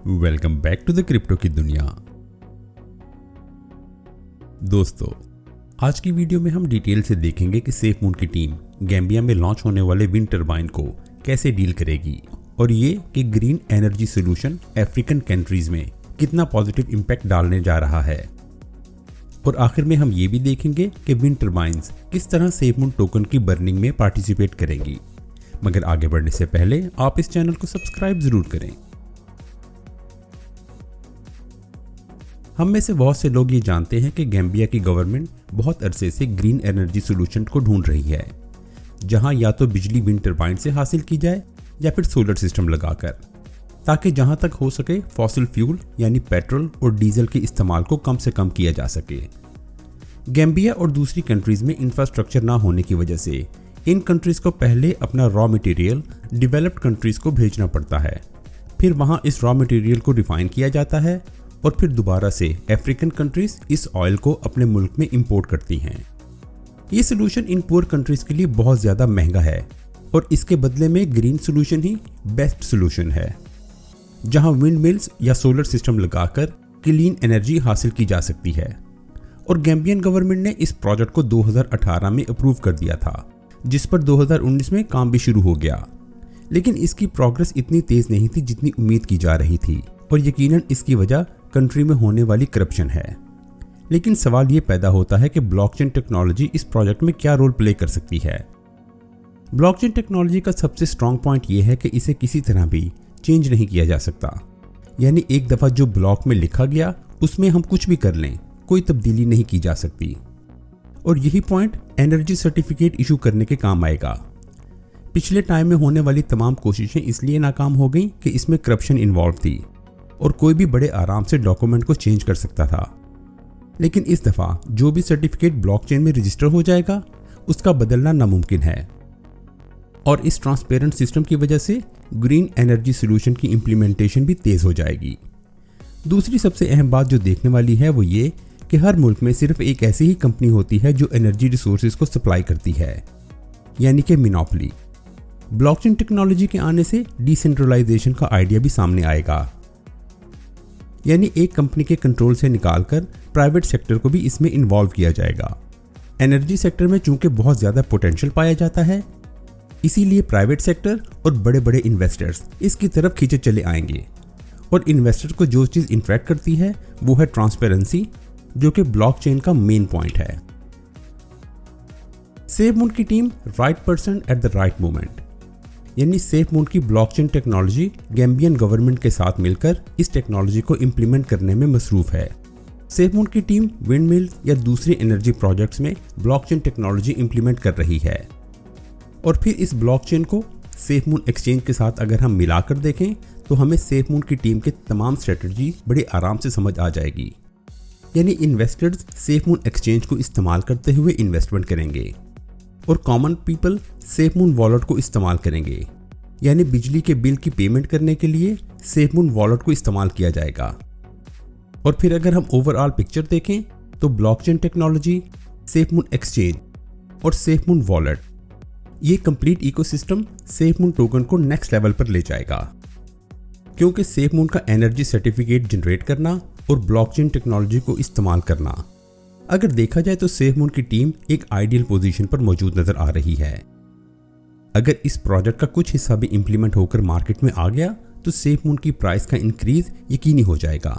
Welcome back to the crypto की दुनिया। दोस्तों, आज की वीडियो में हम डिटेल से देखेंगे कि सेफमून की टीम गैम्बिया में लॉन्च होने वाले विंड टरबाइन को कैसे डील करेगी और ये कि green energy solution African countries में कितना पॉजिटिव इंपैक्ट डालने जा रहा है। और आखिर में हम ये भी देखेंगे कि विंड टरबाइंस किस तरह सेफमून टोकन की बर्निंग में पार्टिसिपेट करेंगी। मगर आगे बढ़ने से पहले आप इस चैनल को सब्सक्राइब जरूर करें। हम में से बहुत से लोग ये जानते हैं कि गैम्बिया की गवर्नमेंट बहुत अरसे से ग्रीन एनर्जी सोल्यूशन को ढूंढ रही है, जहां या तो बिजली विंड टरबाइन से हासिल की जाए या फिर सोलर सिस्टम लगाकर, ताकि जहां तक हो सके फॉसिल फ्यूल यानी पेट्रोल और डीजल के इस्तेमाल को कम से कम किया जा सके। गैम्बिया और दूसरी कंट्रीज में इंफ्रास्ट्रक्चर ना होने की वजह से इन कंट्रीज को पहले अपना रॉ मटेरियल डेवलप्ड कंट्रीज को भेजना पड़ता है, फिर वहां इस रॉ मटेरियल को रिफाइन किया जाता है और फिर दोबारा से अफ्रीकन कंट्रीज इस ऑयल को अपने मुल्क में इंपोर्ट करती हैं। ये सोल्यूशन इन पुअर कंट्रीज के लिए बहुत ज़्यादा महंगा है और इसके बदले में ग्रीन सोल्यूशन ही बेस्ट सोल्यूशन है, जहां विंड मिल्स या सोलर सिस्टम लगाकर क्लीन एनर्जी हासिल की जा सकती है। और गैम्बियन गवर्नमेंट ने इस प्रोजेक्ट को 2018 में अप्रूव कर दिया था, जिस पर 2019 में काम भी शुरू हो गया। लेकिन इसकी प्रोग्रेस इतनी तेज़ नहीं थी जितनी उम्मीद की जा रही थी, और यकीनन इसकी वजह कंट्री में होने वाली करप्शन है। लेकिन सवाल ये पैदा होता है कि ब्लॉकचेन टेक्नोलॉजी इस प्रोजेक्ट में क्या रोल प्ले कर सकती है। ब्लॉकचेन टेक्नोलॉजी का सबसे स्ट्रॉन्ग पॉइंट ये है कि इसे किसी तरह भी चेंज नहीं किया जा सकता, यानी एक दफ़ा जो ब्लॉक में लिखा गया उसमें हम कुछ भी कर लें, कोई तब्दीली नहीं की जा सकती। और यही पॉइंट एनर्जी सर्टिफिकेट इशू करने के काम आएगा। पिछले टाइम में होने वाली तमाम कोशिशें इसलिए नाकाम हो गई कि इसमें करप्शन इन्वॉल्व थी और कोई भी बड़े आराम से डॉक्यूमेंट को चेंज कर सकता था। लेकिन इस दफ़ा जो भी सर्टिफिकेट ब्लॉकचेन में रजिस्टर हो जाएगा उसका बदलना नामुमकिन है। और इस ट्रांसपेरेंट सिस्टम की वजह से ग्रीन एनर्जी सोल्यूशन की इम्प्लीमेंटेशन भी तेज़ हो जाएगी। दूसरी सबसे अहम बात जो देखने वाली है वो ये कि हर मुल्क में सिर्फ एक ऐसी ही कंपनी होती है जो एनर्जी रिसोर्सेज को सप्लाई करती है, यानी कि मोनोपोली। ब्लॉकचेन टेक्नोलॉजी के आने से डिसेंट्रलाइजेशन का आइडिया भी सामने आएगा, यानी एक कंपनी के कंट्रोल से निकालकर प्राइवेट सेक्टर को भी इसमें इन्वॉल्व किया जाएगा। एनर्जी सेक्टर में चूंकि बहुत ज़्यादा पोटेंशियल पाया जाता है, इसीलिए प्राइवेट सेक्टर और बड़े बड़े इन्वेस्टर्स इसकी तरफ खींचे चले आएंगे। और इन्वेस्टर को जो चीज़ इंट्रैक्ट करती है वो है ट्रांसपेरेंसी, जो कि ब्लॉकचेन का मेन पॉइंट है। सेफमून की team right person at the right moment, यानी सेफमून की ब्लॉकचेन टेक्नोलॉजी गैम्बियन गवर्नमेंट के साथ मिलकर इस टेक्नोलॉजी को इंप्लीमेंट करने में मसरूफ है। सेफमून की टीम विंड मिल्स या दूसरे एनर्जी प्रोजेक्ट्स में ब्लॉकचेन टेक्नोलॉजी इंप्लीमेंट कर रही है। और फिर इस ब्लॉकचेन को सेफमून एक्सचेंज के साथ अगर हम मिलाकर देखें तो हमें सेफमून की टीम के तमाम स्ट्रेटजी बड़े आराम से समझ आ जाएगी। यानी इन्वेस्टर्स सेफमून एक्सचेंज को इस्तेमाल करते हुए इन्वेस्टमेंट करेंगे और कॉमन पीपल सेफमून वॉलेट को इस्तेमाल करेंगे, यानी बिजली के बिल की पेमेंट करने के लिए सेफमून वॉलेट को इस्तेमाल किया जाएगा। और फिर अगर हम ओवरऑल पिक्चर देखें तो ब्लॉकचेन टेक्नोलॉजी, सेफमून एक्सचेंज और सेफमून वॉलेट, ये कंप्लीट इकोसिस्टम सेफमून टोकन को नेक्स्ट लेवल पर ले जाएगा। क्योंकि सेफमून का एनर्जी सर्टिफिकेट जनरेट करना और ब्लॉकचेन टेक्नोलॉजी को इस्तेमाल करना, अगर देखा जाए तो सेफमून की टीम एक आइडियल पोजीशन पर मौजूद नजर आ रही है। अगर इस प्रोजेक्ट का कुछ हिस्सा भी इंप्लीमेंट होकर मार्केट में आ गया तो सेफमून की प्राइस का इंक्रीज यकीनी हो जाएगा।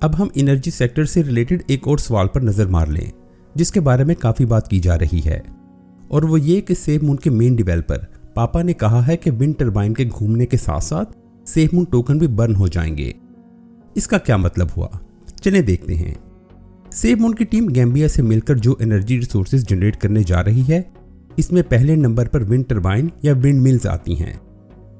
अब हम एनर्जी सेक्टर से रिलेटेड एक और सवाल पर नजर मार लें, जिसके बारे में काफी बात की जा रही है, और वो ये कि सेफमून के मेन डेवलपर पापा ने कहा है कि विंड टरबाइन के घूमने के साथ साथ सेफमून टोकन भी बर्न हो जाएंगे। इसका क्या मतलब हुआ, चलें देखते हैं। सेफमून की टीम गैम्बिया से मिलकर जो एनर्जी रिसोर्सेज जनरेट करने जा रही है, इसमें पहले नंबर पर विंड टरबाइन या विंड मिल्स आती हैं।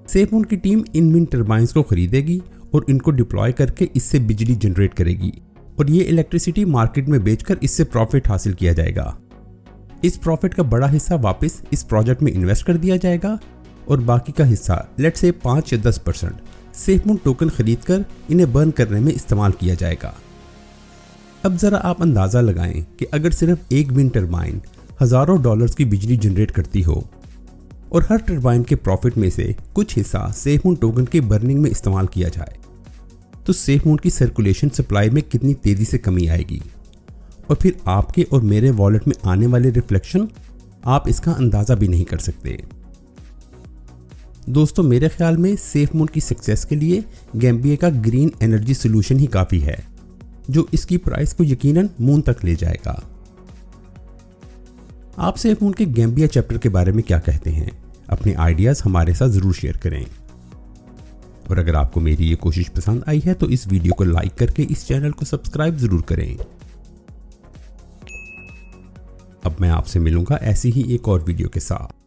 सेफमून की टीम इन विंड टरबाइंस को खरीदेगी और इनको डिप्लॉय करके इससे बिजली जनरेट करेगी और ये इलेक्ट्रिसिटी मार्केट में बेचकर इससे प्रॉफिट हासिल किया जाएगा। इस प्रॉफिट का बड़ा हिस्सा वापस इस प्रोजेक्ट में इन्वेस्ट कर दिया जाएगा और बाकी का हिस्सा लेट्स से 5 या 10% सेफमून टोकन खरीदकर इन्हें बर्न करने में इस्तेमाल किया जाएगा। अब जरा आप अंदाज़ा लगाएं कि अगर सिर्फ एक विंड टरबाइन हज़ारों डॉलर्स की बिजली जनरेट करती हो और हर टरबाइन के प्रॉफिट में से कुछ हिस्सा सेफमून टोकन के बर्निंग में इस्तेमाल किया जाए, तो सेफ मून की सर्कुलेशन सप्लाई में कितनी तेजी से कमी आएगी, और फिर आपके और मेरे वॉलेट में आने वाले रिफ्लेक्शन, आप इसका अंदाजा भी नहीं कर सकते। दोस्तों, मेरे ख्याल में सेफ मून की सक्सेस के लिए गैम्बिया का ग्रीन एनर्जी सोल्यूशन ही काफी है, जो इसकी प्राइस को यकीनन मून तक ले जाएगा। आप सेफ मून के गैम्बिया चैप्टर के बारे में क्या कहते हैं? अपने आइडियाज हमारे साथ जरूर शेयर करें। और अगर आपको मेरी ये कोशिश पसंद आई है तो इस वीडियो को लाइक करके इस चैनल को सब्सक्राइब जरूर करें। अब मैं आपसे मिलूंगा ऐसी ही एक और वीडियो के साथ।